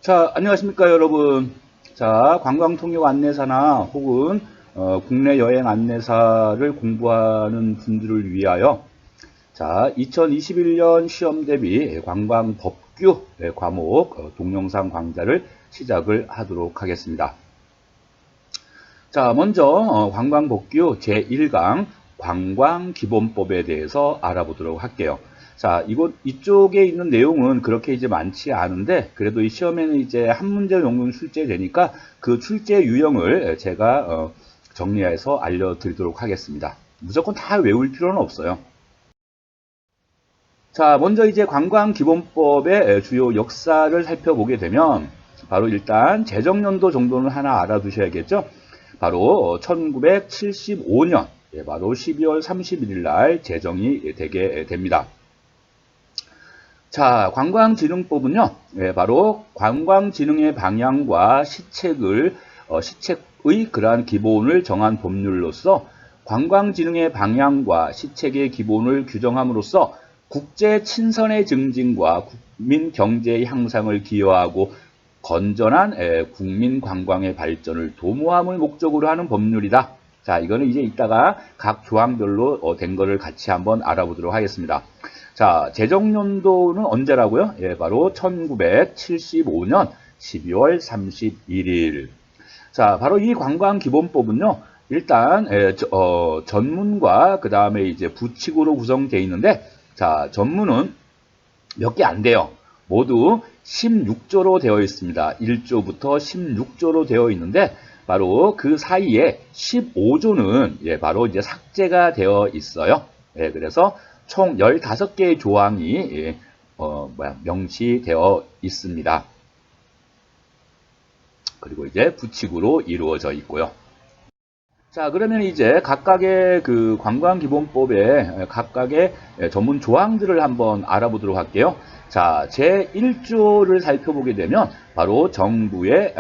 자, 안녕하십니까, 여러분. 자, 관광통역 안내사나 혹은 국내 여행 안내사를 공부하는 분들을 위하여 자, 2021년 시험 대비 관광법규 과목 동영상 강좌를 시작을 하도록 하겠습니다. 자, 먼저 관광법규 제1강 관광기본법에 대해서 알아보도록 할게요. 자, 이쪽에 있는 내용은 그렇게 이제 많지 않은데, 그래도 이 시험에는 이제 한 문제 정도는 출제되니까 그 출제 유형을 제가 정리해서 알려드리도록 하겠습니다. 무조건 다 외울 필요는 없어요. 자, 먼저 이제 관광기본법의 주요 역사를 살펴보게 되면, 바로 일단 제정연도 정도는 하나 알아두셔야겠죠? 바로 1975년, 바로 12월 31일 날 제정이 되게 됩니다. 자, 관광진흥법은요, 바로 관광진흥의 방향과 시책의 그러한 기본을 정한 법률로서 관광진흥의 방향과 시책의 기본을 규정함으로써 국제 친선의 증진과 국민 경제의 향상을 기여하고 건전한 국민 관광의 발전을 도모함을 목적으로 하는 법률이다. 자, 이거는 이제 이따가 각 조항별로 된 거를 같이 한번 알아보도록 하겠습니다. 자, 제정연도는 언제라고요? 바로 1975년 12월 31일. 자, 바로 이 관광기본법은요, 일단, 전문과 그 다음에 이제 부칙으로 구성되어 있는데, 자, 전문은 몇 개 안 돼요. 모두 16조로 되어 있습니다. 1조부터 16조로 되어 있는데, 바로 그 사이에 15조는, 바로 이제 삭제가 되어 있어요. 그래서 총 15개의 조항이 명시되어 있습니다. 그리고 이제 부칙으로 이루어져 있고요. 자, 그러면 이제 각각의 그 관광기본법의 각각의 전문 조항들을 한번 알아보도록 할게요. 자, 제1조를 살펴보게 되면 바로 정부의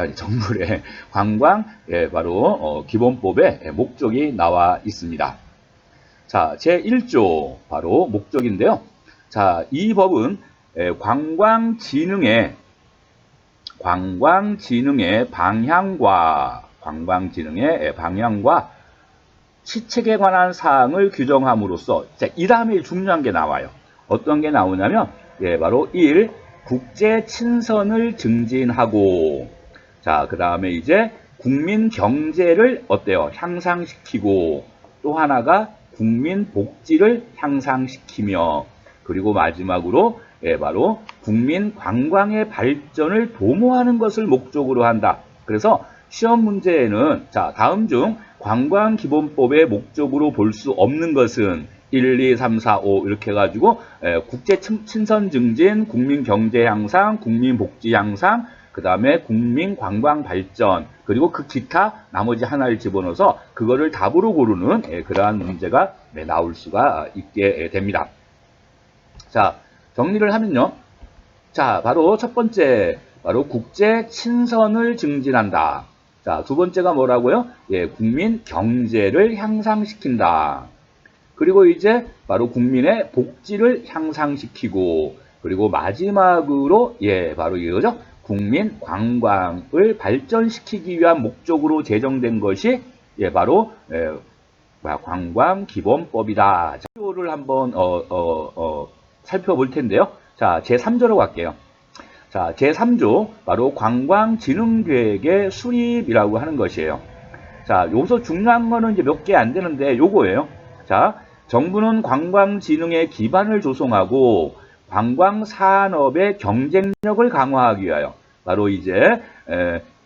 관광 바로 기본법의 목적이 나와 있습니다. 자, 제1조 바로 목적인데요. 자, 이 법은 관광진흥의 방향과 시책에 관한 사항을 규정함으로써, 자, 이 다음에 중요한 게 나와요. 어떤 게 나오냐면 바로 1. 국제 친선을 증진하고, 자, 그 다음에 이제 국민 경제를 어때요? 향상시키고, 또 하나가 국민 복지를 향상시키며, 그리고 마지막으로 바로 국민 관광의 발전을 도모하는 것을 목적으로 한다. 그래서 시험 문제에는 자, 다음 중 관광기본법의 목적으로 볼 수 없는 것은 1, 2, 3, 4, 5 이렇게 해가지고 국제 친선 증진, 국민 경제 향상, 국민 복지 향상, 그 다음에 국민 관광 발전, 그리고 그 기타 나머지 하나를 집어넣어서 그거를 답으로 고르는 그러한 문제가 나올 수가 있게 됩니다. 자, 정리를 하면요. 자, 바로 첫 번째, 바로 국제 친선을 증진한다. 자, 두 번째가 뭐라고요? 국민 경제를 향상시킨다. 그리고 이제 바로 국민의 복지를 향상시키고, 그리고 마지막으로 바로 이거죠. 국민 관광을 발전시키기 위한 목적으로 제정된 것이 바로 관광기본법이다. 자, 를 한번 살펴볼 텐데요. 자, 제3조로 갈게요. 자, 제3조 바로 관광진흥계획의 수립이라고 하는 것이에요. 자, 여기서 중요한 거는 이제 몇 개 안 되는데 요거예요. 자, 정부는 관광진흥의 기반을 조성하고 관광산업의 경쟁력을 강화하기 위하여 바로 이제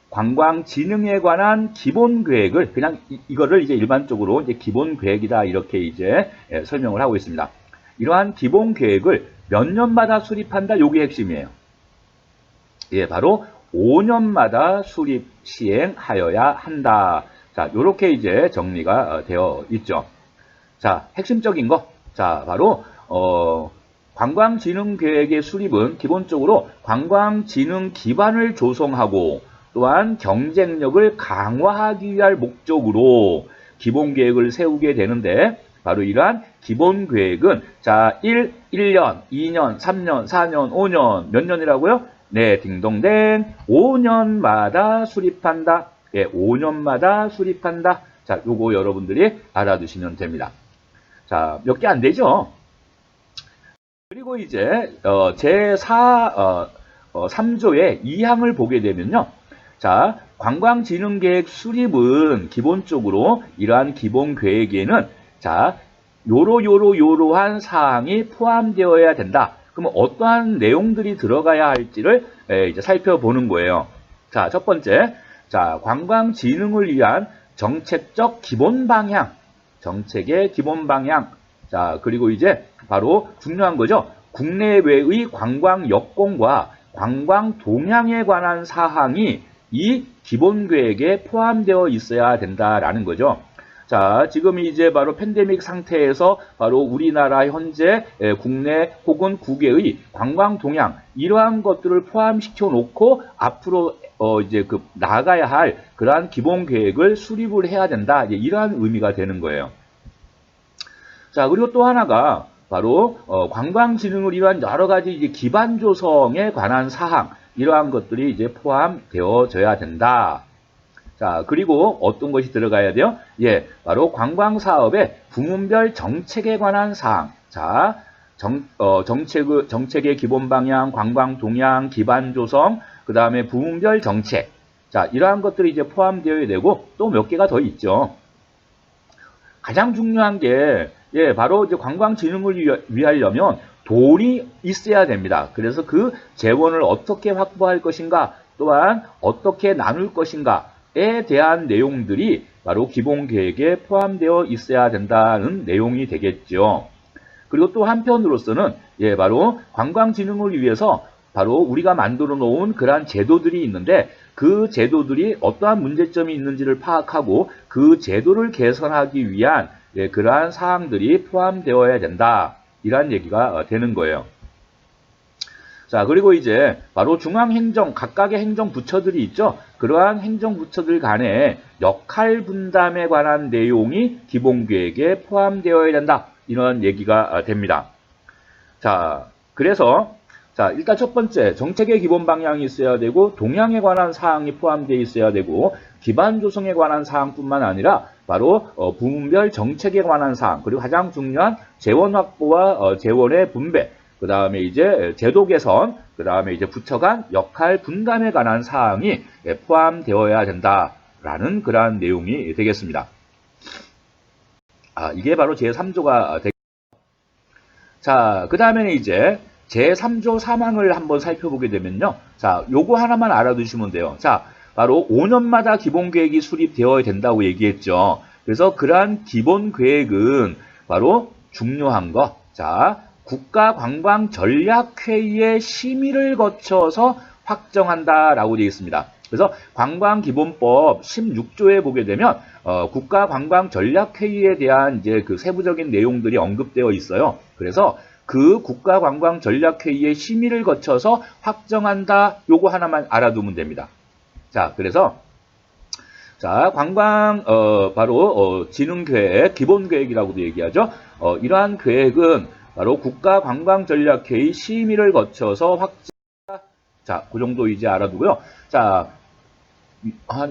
관광진흥에 관한 기본계획을 그냥 이거를 이제 일반적으로 이제 기본계획이다 이렇게 이제 설명을 하고 있습니다. 이러한 기본계획을 몇 년마다 수립한다? 요게 핵심이에요. 바로 5년마다 수립 시행하여야 한다. 자, 요렇게 이제 정리가 되어 있죠. 자, 핵심적인 거. 자, 바로 관광진흥계획의 수립은 기본적으로 관광진흥 기반을 조성하고 또한 경쟁력을 강화하기 위한 목적으로 기본계획을 세우게 되는데, 바로 이러한 기본 계획은 자, 1년, 2년, 3년, 4년, 5년 몇 년이라고요? 네, 딩동댕 5년마다 수립한다. 예, 5년마다 수립한다. 자, 요거 여러분들이 알아두시면 됩니다. 자, 몇 개 안 되죠? 그리고 이제 제4 3조의 2항을 보게 되면요. 자, 관광진흥계획 수립은 기본적으로 이러한 기본 계획에는 자, 요러한 사항이 포함되어야 된다. 그러면 어떠한 내용들이 들어가야 할지를 이제 살펴보는 거예요. 자, 첫 번째. 자, 관광진흥을 위한 정책적 기본 방향. 정책의 기본 방향. 자, 그리고 이제 바로 중요한 거죠. 국내외의 관광 여건과 관광 동향에 관한 사항이 이 기본 계획에 포함되어 있어야 된다라는 거죠. 자, 지금 이제 바로 팬데믹 상태에서 바로 우리나라 현재 국내 혹은 국외의 관광 동향 이러한 것들을 포함시켜 놓고 앞으로 이제 나가야 할 그러한 기본 계획을 수립을 해야 된다. 이러한 의미가 되는 거예요. 자, 그리고 또 하나가 바로 관광진흥을 위한 여러 가지 이제 기반 조성에 관한 사항 이러한 것들이 이제 포함되어져야 된다. 자, 그리고 어떤 것이 들어가야 돼요? 예, 바로 관광 사업의 부문별 정책에 관한 사항. 자, 정책의 기본 방향, 관광 동향, 기반 조성, 그 다음에 부문별 정책. 자, 이러한 것들이 이제 포함되어야 되고 또 몇 개가 더 있죠. 가장 중요한 게 예, 바로 이제 관광진흥을 위하려면 돈이 있어야 됩니다. 그래서 그 재원을 어떻게 확보할 것인가, 또한 어떻게 나눌 것인가에 대한 내용들이 바로 기본 계획에 포함되어 있어야 된다는 내용이 되겠죠. 그리고 또 한편으로서는 예, 바로 관광진흥을 위해서 바로 우리가 만들어 놓은 그러한 제도들이 있는데 그 제도들이 어떠한 문제점이 있는지를 파악하고 그 제도를 개선하기 위한 예, 그러한 사항들이 포함되어야 된다. 이런 얘기가 되는 거예요. 자, 그리고 이제 바로 중앙행정, 각각의 행정부처들이 있죠. 그러한 행정부처들 간의 역할 분담에 관한 내용이 기본계획에 포함되어야 된다. 이런 얘기가 됩니다. 자, 그래서 자, 일단 첫 번째, 정책의 기본 방향이 있어야 되고, 동향에 관한 사항이 포함되어 있어야 되고, 기반 조성에 관한 사항뿐만 아니라, 바로 부문별 정책에 관한 사항, 그리고 가장 중요한 재원 확보와 재원의 분배, 그 다음에 이제 제도 개선, 그 다음에 이제 부처 간 역할 분담에 관한 사항이 포함되어야 된다라는 그러한 내용이 되겠습니다. 이게 바로 제3조가 되겠습니다. 자, 그 다음에는 이제 제3조 3항을 한번 살펴보게 되면요. 자, 요거 하나만 알아두시면 돼요. 자, 바로 5년마다 기본계획이 수립되어야 된다고 얘기했죠. 그래서 그러한 기본계획은 바로 중요한 거. 자, 국가관광전략회의의 심의를 거쳐서 확정한다라고 되어 있습니다. 그래서 관광기본법 16조에 보게 되면 국가관광전략회의에 대한 이제 그 세부적인 내용들이 언급되어 있어요. 그래서 그 국가관광전략회의의 심의를 거쳐서 확정한다. 요거 하나만 알아두면 됩니다. 자, 그래서 자, 관광 바로 진흥계획, 기본계획이라고도 얘기하죠. 이러한 계획은 바로 국가관광전략회의 심의를 거쳐서 확정한다. 자, 그 정도 이제 알아두고요. 자,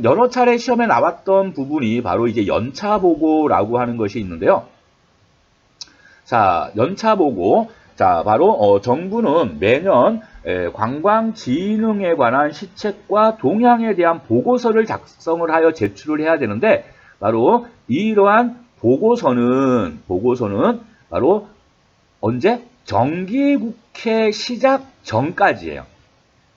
여러 차례 시험에 나왔던 부분이 바로 이제 연차보고라고 하는 것이 있는데요. 자, 연차보고. 자, 바로 정부는 매년 관광진흥에 관한 시책과 동향에 대한 보고서를 작성을 하여 제출을 해야 되는데 바로 이러한 보고서는 바로 언제? 정기국회 시작 전까지예요.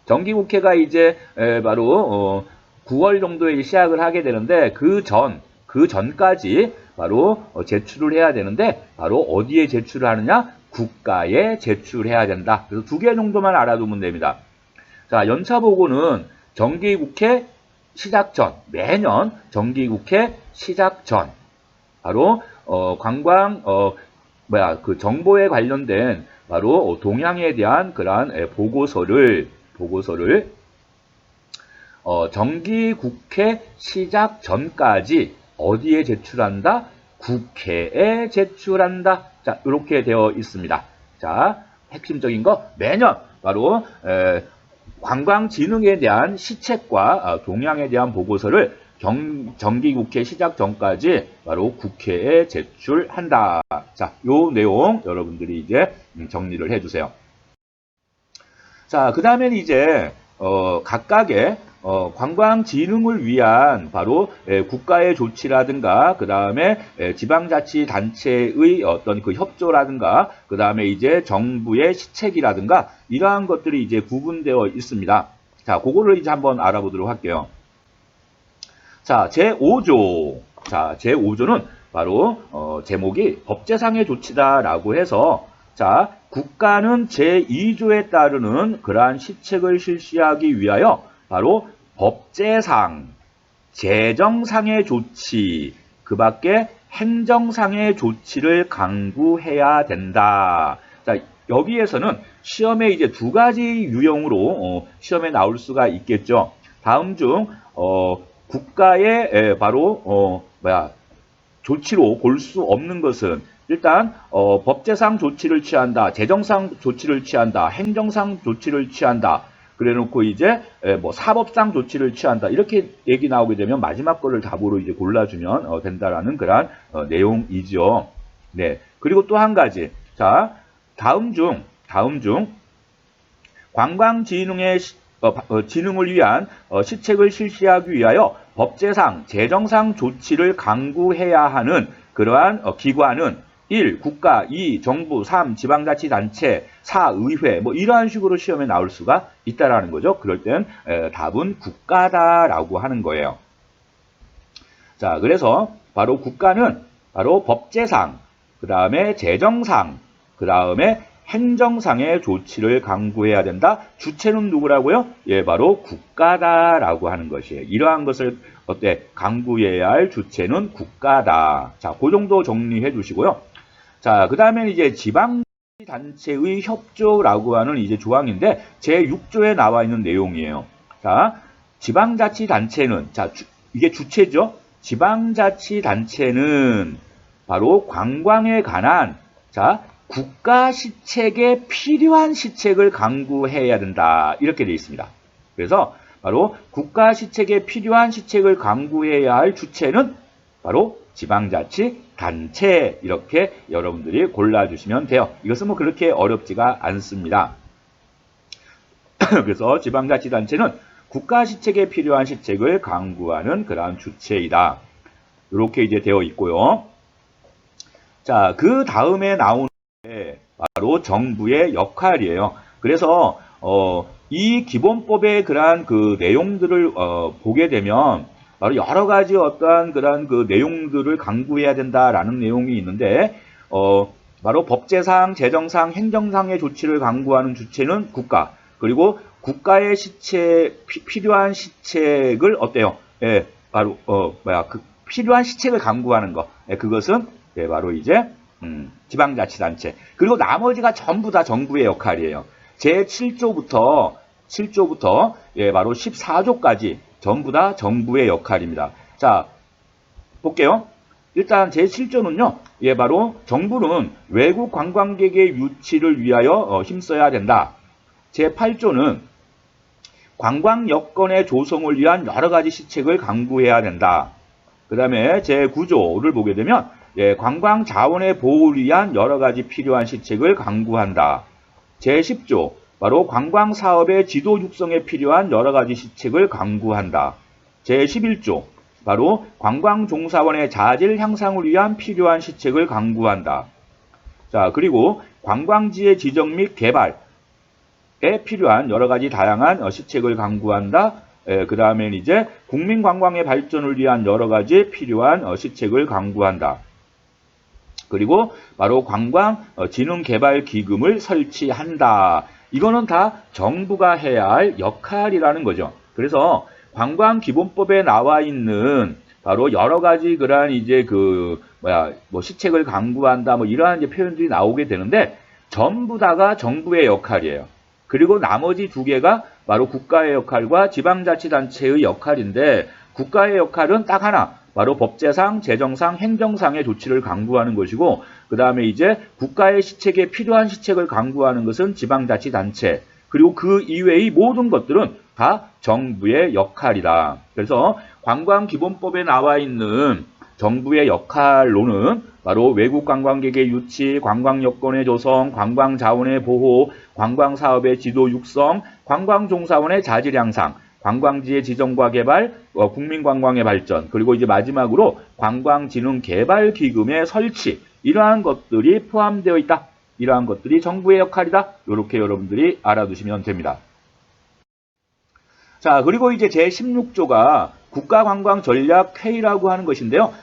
정기국회가 이제 바로 9월 정도에 시작을 하게 되는데 그 전까지 바로 제출을 해야 되는데 바로 어디에 제출을 하느냐? 국가에 제출해야 된다. 그래서 2개 정도만 알아두면 됩니다. 자, 연차보고는 정기국회 시작 전, 매년 정기국회 시작 전 바로 관광 그 정보에 관련된 바로 동향에 대한 그러한 보고서를 정기국회 시작 전까지 어디에 제출한다? 국회에 제출한다. 자, 이렇게 되어 있습니다. 자, 핵심적인 거 매년 바로 관광진흥에 대한 시책과 동향에 대한 보고서를 정기국회 시작 전까지 바로 국회에 제출한다. 자, 요 내용 여러분들이 이제 정리를 해주세요. 자, 그 다음엔 이제 각각의 관광진흥을 위한 바로 국가의 조치라든가 그 다음에 지방자치단체의 어떤 그 협조라든가 그 다음에 이제 정부의 시책이라든가 이러한 것들이 이제 구분되어 있습니다. 자, 그거를 이제 한번 알아보도록 할게요. 자, 제5조. 자, 제5조는 바로 제목이 법제상의 조치다라고 해서 자, 국가는 제2조에 따르는 그러한 시책을 실시하기 위하여 바로 법제상, 재정상의 조치, 그 밖에 행정상의 조치를 강구해야 된다. 자, 여기에서는 시험에 이제 두 가지 유형으로 시험에 나올 수가 있겠죠. 다음 중 국가의 바로 조치로 볼 수 없는 것은 일단 법제상 조치를 취한다, 재정상 조치를 취한다, 행정상 조치를 취한다. 그래놓고 이제 뭐 사법상 조치를 취한다. 이렇게 얘기 나오게 되면 마지막 거를 답으로 이제 골라주면 된다라는 그런 내용이죠. 네. 그리고 또 한 가지. 자, 다음 중 관광진흥의 진흥을 위한 시책을 실시하기 위하여 법제상, 재정상 조치를 강구해야 하는 그러한 기관은 1. 국가, 2. 정부, 3. 지방자치단체, 4. 의회 뭐 이러한 식으로 시험에 나올 수가 있다라는 거죠. 그럴 땐 답은 국가다라고 하는 거예요. 자, 그래서 바로 국가는 바로 법제상, 그 다음에 재정상, 그 다음에 행정상의 조치를 강구해야 된다. 주체는 누구라고요? 예, 바로 국가다라고 하는 것이에요. 이러한 것을 강구해야 할 주체는 국가다. 자, 그 정도 정리해 주시고요. 자, 그 다음에 이제 지방단체의 협조라고 하는 이제 조항인데 제6조에 나와 있는 내용이에요. 자, 지방자치단체는 자, 이게 주체죠. 지방자치단체는 바로 관광에 관한 자, 국가 시책에 필요한 시책을 강구해야 된다. 이렇게 되어 있습니다. 그래서 바로 국가 시책에 필요한 시책을 강구해야 할 주체는 바로 지방자치단체 이렇게 여러분들이 골라주시면 돼요. 이것은 뭐 그렇게 어렵지가 않습니다. 그래서 지방자치단체는 국가 시책에 필요한 시책을 강구하는 그러한 주체이다. 이렇게 이제 되어 있고요. 자, 그 다음에 나오는 게 바로 정부의 역할이에요. 그래서 이 기본법의 그러한 그 내용들을 보게 되면 바로 여러 가지 어떠한 그런 그 내용들을 강구해야 된다라는 내용이 있는데 바로 법제상, 재정상, 행정상의 조치를 강구하는 주체는 국가. 그리고 국가의 필요한 시책을 어때요? 예, 바로 그 필요한 시책을 강구하는 것. 예, 그것은 예, 바로 이제 지방자치단체. 그리고 나머지가 전부 다 정부의 역할이에요. 제7조부터 예, 바로 14조까지 전부 다 정부의 역할입니다. 자, 볼게요. 일단 제7조는요. 예, 바로 정부는 외국 관광객의 유치를 위하여 힘써야 된다. 제8조는 관광 여건의 조성을 위한 여러 가지 시책을 강구해야 된다. 그 다음에 제9조를 보게 되면 예, 관광 자원의 보호를 위한 여러 가지 필요한 시책을 강구한다. 제10조 바로 관광 사업의 지도 육성에 필요한 여러 가지 시책을 강구한다. 제11조 바로 관광 종사원의 자질 향상을 위한 필요한 시책을 강구한다. 자, 그리고 관광지의 지정 및 개발에 필요한 여러 가지 다양한 시책을 강구한다. 그 다음에 이제 국민 관광의 발전을 위한 여러 가지 필요한 시책을 강구한다. 그리고 바로 관광진흥개발기금을 설치한다. 이거는 다 정부가 해야 할 역할이라는 거죠. 그래서 관광기본법에 나와 있는 바로 여러 가지 그러한 이제 시책을 강구한다 뭐 이러한 이제 표현들이 나오게 되는데 전부 다가 정부의 역할이에요. 그리고 나머지 두 개가 바로 국가의 역할과 지방자치단체의 역할인데 국가의 역할은 딱 하나, 바로 법제상, 재정상, 행정상의 조치를 강구하는 것이고, 그 다음에 이제 국가의 시책에 필요한 시책을 강구하는 것은 지방자치단체, 그리고 그 이외의 모든 것들은 다 정부의 역할이다. 그래서 관광기본법에 나와 있는 정부의 역할로는 바로 외국 관광객의 유치, 관광여건의 조성, 관광자원의 보호, 관광사업의 지도 육성, 관광종사원의 자질 향상, 관광지의 지정과 개발, 국민관광의 발전, 그리고 이제 마지막으로 관광진흥개발기금의 설치, 이러한 것들이 포함되어 있다. 이러한 것들이 정부의 역할이다. 이렇게 여러분들이 알아두시면 됩니다. 자, 그리고 이제 제16조가 국가관광전략회의라고 하는 것인데요.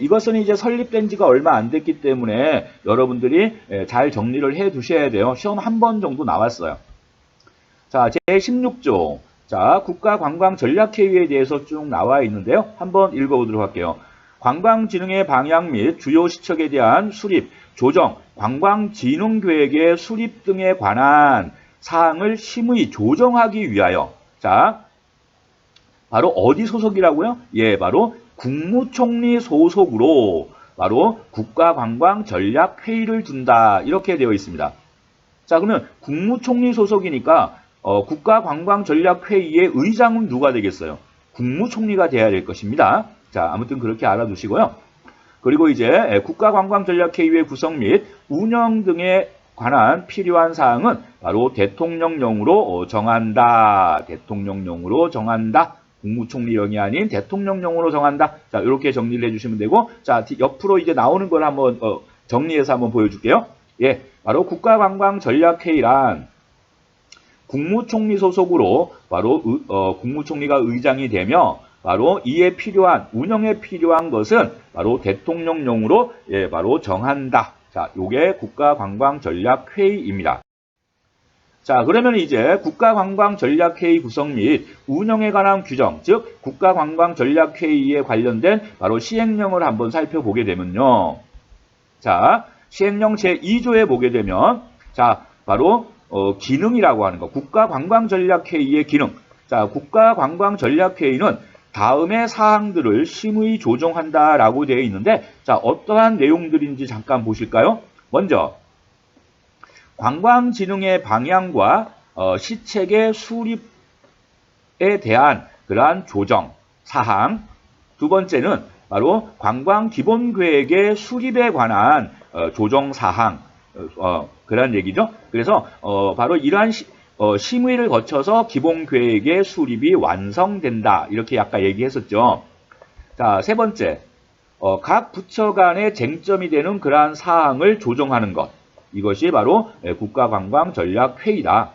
이것은 이제 설립된 지가 얼마 안 됐기 때문에 여러분들이 잘 정리를 해 두셔야 돼요. 시험 한 번 정도 나왔어요. 자, 제16조. 자, 국가관광전략회의에 대해서 쭉 나와 있는데요. 한번 읽어보도록 할게요. 관광진흥의 방향 및 주요 시책에 대한 수립, 조정, 관광진흥계획의 수립 등에 관한 사항을 심의 조정하기 위하여, 자, 바로 어디 소속이라고요? 예, 바로 국무총리 소속으로 바로 국가관광전략회의를 둔다. 이렇게 되어 있습니다. 자, 그러면 국무총리 소속이니까 국가관광전략회의의 의장은 누가 되겠어요? 국무총리가 돼야 될 것입니다. 자, 아무튼 그렇게 알아두시고요. 그리고 이제 국가관광전략회의의 구성 및 운영 등에 관한 필요한 사항은 바로 대통령령으로 정한다. 대통령령으로 정한다. 국무총리령이 아닌 대통령령으로 정한다. 자, 이렇게 정리를 해주시면 되고, 자, 옆으로 이제 나오는 걸 한번 정리해서 한번 보여줄게요. 예, 바로 국가관광전략회의란 국무총리 소속으로 바로 국무총리가 의장이 되며, 바로 이에 필요한 운영에 필요한 것은 바로 대통령령으로 바로 정한다. 자, 요게 국가관광전략회의입니다. 자, 그러면 이제 국가관광전략회의 구성 및 운영에 관한 규정, 즉 국가관광전략회의에 관련된 바로 시행령을 한번 살펴보게 되면요. 자, 시행령 제2조에 보게 되면, 자, 바로 기능이라고 하는 거, 국가관광전략회의의 기능. 자, 국가관광전략회의는 다음의 사항들을 심의 조정한다라고 되어 있는데, 자, 어떠한 내용들인지 잠깐 보실까요? 먼저 관광진흥의 방향과 시책의 수립에 대한 그러한 조정 사항. 두 번째는 바로 관광기본계획의 수립에 관한 조정 사항. 그런 얘기죠. 그래서 바로 이러한 심의를 거쳐서 기본계획의 수립이 완성된다. 이렇게 아까 얘기했었죠. 자, 세 번째, 각 부처 간의 쟁점이 되는 그러한 사항을 조정하는 것. 이것이 바로 국가관광전략회의다.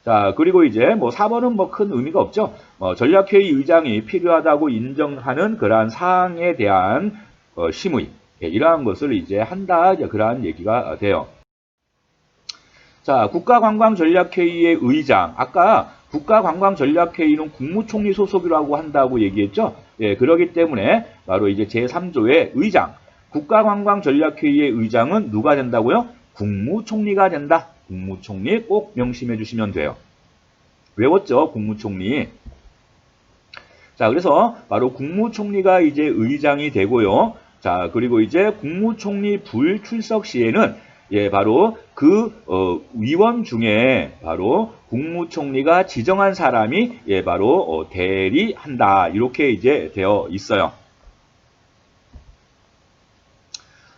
자, 그리고 이제 4번은 큰 의미가 없죠. 전략회의 의장이 필요하다고 인정하는 그러한 사항에 대한 심의. 이러한 것을 이제 한다. 그러한 얘기가 돼요. 자, 국가관광전략회의의 의장. 아까 국가관광전략회의는 국무총리 소속이라고 한다고 얘기했죠. 예, 그러기 때문에 바로 이제 제3조의 의장. 국가관광전략회의의 의장은 누가 된다고요? 국무총리가 된다. 국무총리 꼭 명심해 주시면 돼요. 외웠죠? 국무총리. 자, 그래서 바로 국무총리가 이제 의장이 되고요. 자, 그리고 이제 국무총리 불출석 시에는 바로 그 위원 중에 바로 국무총리가 지정한 사람이 바로 대리한다. 이렇게 이제 되어 있어요.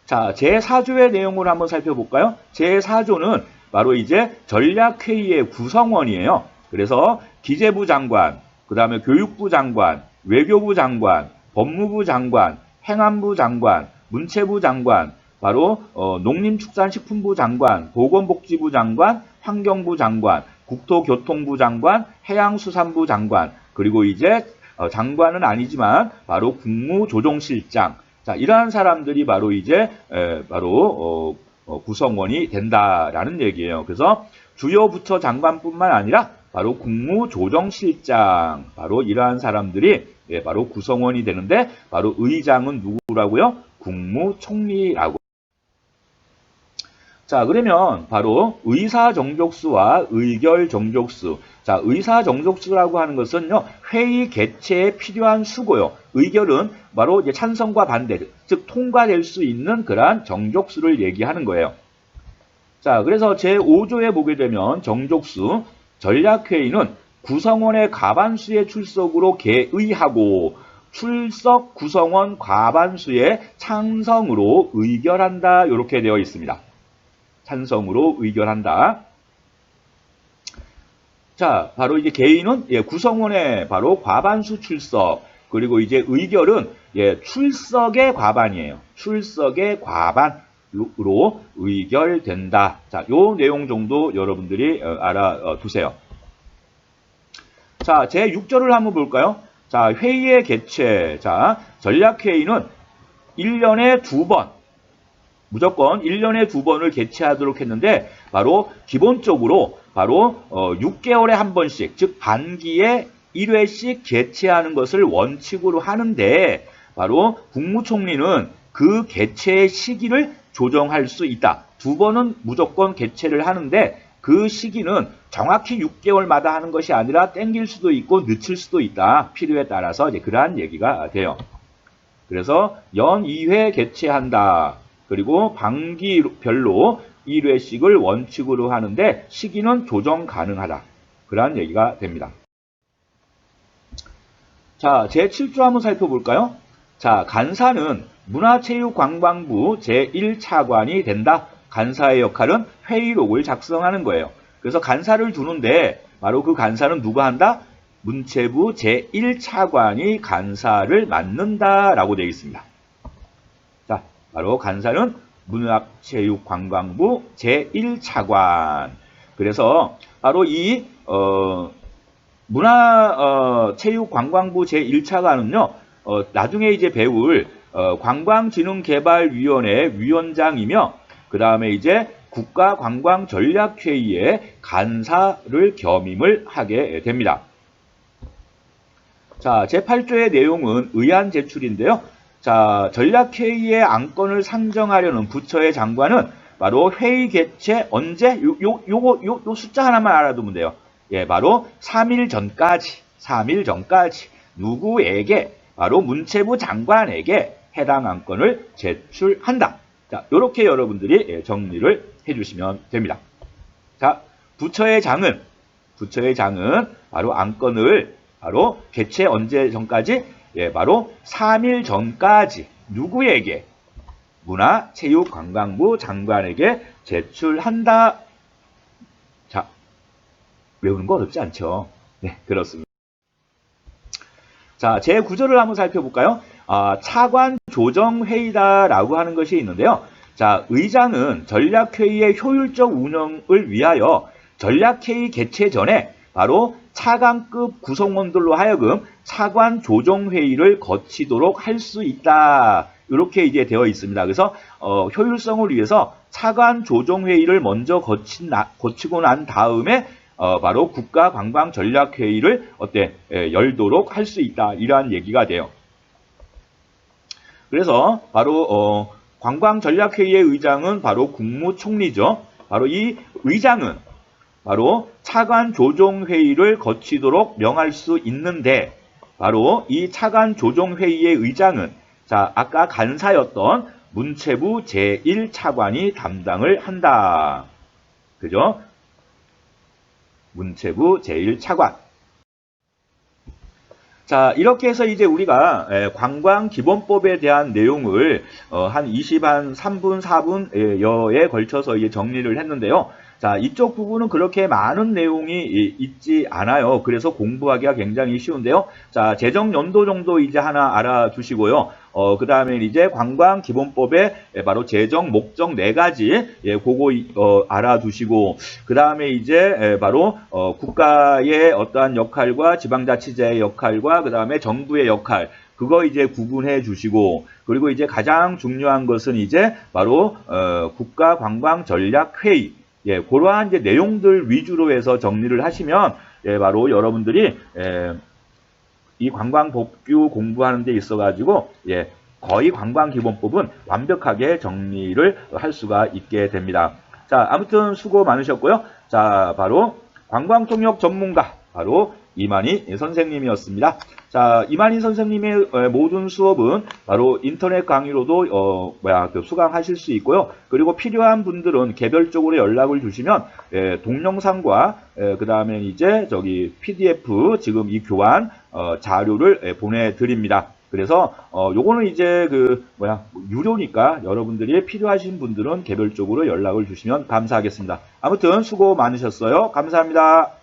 자, 제4조의 내용을 한번 살펴볼까요? 제4조는 바로 이제 전략회의의 구성원이에요. 그래서 기재부 장관, 그 다음에 교육부 장관, 외교부 장관, 법무부 장관, 행안부 장관, 문체부 장관, 바로 농림축산식품부 장관, 보건복지부 장관, 환경부 장관, 국토교통부 장관, 해양수산부 장관, 그리고 이제 장관은 아니지만 바로 국무조정실장. 자, 이러한 사람들이 바로 이제 바로 구성원이 된다라는 얘기예요. 그래서 주요 부처 장관뿐만 아니라 바로 국무조정실장, 바로 이러한 사람들이 바로 구성원이 되는데, 바로 의장은 누구라고요? 국무총리라고. 자, 그러면 바로 의사정족수와 의결정족수. 자, 의사정족수라고 하는 것은요, 회의 개최에 필요한 수고요. 의결은 바로 이제 찬성과 반대, 즉 통과될 수 있는 그러한 정족수를 얘기하는 거예요. 자, 그래서 제5조에 보게 되면 정족수, 전략회의는 구성원의 과반수의 출석으로 개의하고 출석 구성원 과반수의 찬성으로 의결한다. 이렇게 되어 있습니다. 찬성으로 의결한다. 자, 바로 이제 개의는 구성원의 바로 과반수 출석, 그리고 이제 의결은 출석의 과반이에요. 출석의 과반으로 의결된다. 자, 요 내용 정도 여러분들이 알아두세요. 자, 제6절을 한번 볼까요? 자, 회의의 개최. 자, 전략회의는 1년에 2번, 무조건 1년에 2번을 개최하도록 했는데, 바로 기본적으로 바로 6개월에 한 번씩, 즉 반기에 1회씩 개최하는 것을 원칙으로 하는데, 바로 국무총리는 그 개최의 시기를 조정할 수 있다. 2번은 무조건 개최를 하는데 그 시기는 정확히 6개월마다 하는 것이 아니라 땡길 수도 있고 늦출 수도 있다. 필요에 따라서 이제 그러한 얘기가 돼요. 그래서 연 2회 개최한다. 그리고 반기별로 1회씩을 원칙으로 하는데 시기는 조정 가능하다. 그러한 얘기가 됩니다. 자, 제7조 한번 살펴볼까요? 자, 간사는 문화체육관광부 제1차관이 된다. 간사의 역할은 회의록을 작성하는 거예요. 그래서 간사를 두는데 바로 그 간사는 누가 한다? 문체부 제1차관이 간사를 맡는다라고 되어 있습니다. 자, 바로 간사는 문화체육관광부 제1차관. 그래서 바로 이 문화체육관광부 제1차관은요, 나중에 이제 배울 관광진흥개발위원회 위원장이며, 그 다음에 이제 국가관광전략회의의 간사를 겸임을 하게 됩니다. 자, 제8조의 내용은 의안 제출인데요. 자, 전략회의의 안건을 상정하려는 부처의 장관은 바로 회의 개최 언제? 요 숫자 하나만 알아두면 돼요. 예, 바로 3일 전까지 누구에게? 바로 문체부 장관에게 해당 안건을 제출한다. 자, 요렇게 여러분들이 정리를 해주시면 됩니다. 자, 부처의 장은 바로 안건을 바로 개최 언제 전까지? 예, 바로 3일 전까지 누구에게? 문화체육관광부 장관에게 제출한다. 자, 외우는 거 어렵지 않죠? 네, 그렇습니다. 자, 제9절을 한번 살펴볼까요? 차관 조정회의다라고 하는 것이 있는데요. 자, 의장은 전략회의의 효율적 운영을 위하여 전략회의 개최 전에 바로 차관급 구성원들로 하여금 차관 조정회의를 거치도록 할 수 있다. 이렇게 이제 되어 있습니다. 그래서 효율성을 위해서 차관 조정회의를 먼저 거치고 난 다음에 바로 국가관광전략회의를 열도록 할 수 있다. 이러한 얘기가 돼요. 그래서 바로 관광전략회의의 의장은 바로 국무총리죠. 바로 이 의장은 바로 차관 조정회의를 거치도록 명할 수 있는데, 바로 이 차관 조정회의의 의장은 자, 아까 간사였던 문체부 제1차관이 담당을 한다. 그죠? 문체부 제1차관. 자, 이렇게 해서 이제 우리가 관광기본법에 대한 내용을 한 3분, 4분여에 걸쳐서 이제 정리를 했는데요. 자, 이쪽 부분은 그렇게 많은 내용이 있지 않아요. 그래서 공부하기가 굉장히 쉬운데요. 자, 재정연도 정도 이제 하나 알아두시고요. 그 다음에 이제 관광기본법에 바로 재정, 목적 4가지, 그거 알아두시고, 그 다음에 이제 바로 국가의 어떠한 역할과 지방자치제의 역할과 그 다음에 정부의 역할, 그거 이제 구분해 주시고, 그리고 이제 가장 중요한 것은 이제 바로 국가관광전략회의, 그러한 이제 내용들 위주로 해서 정리를 하시면 바로 여러분들이 이 관광법규 공부하는 데 있어가지고 거의 관광기본법은 완벽하게 정리를 할 수가 있게 됩니다. 자, 아무튼 수고 많으셨고요. 자, 바로 관광통역 전문가, 바로 이만희 선생님이었습니다. 자, 이만희 선생님의 모든 수업은 바로 인터넷 강의로도 수강하실 수 있고요. 그리고 필요한 분들은 개별적으로 연락을 주시면 동영상과 그 다음에 이제 저기 PDF 지금 이 교환 자료를 보내드립니다. 그래서 요거는 이제 유료니까 여러분들이 필요하신 분들은 개별적으로 연락을 주시면 감사하겠습니다. 아무튼 수고 많으셨어요. 감사합니다.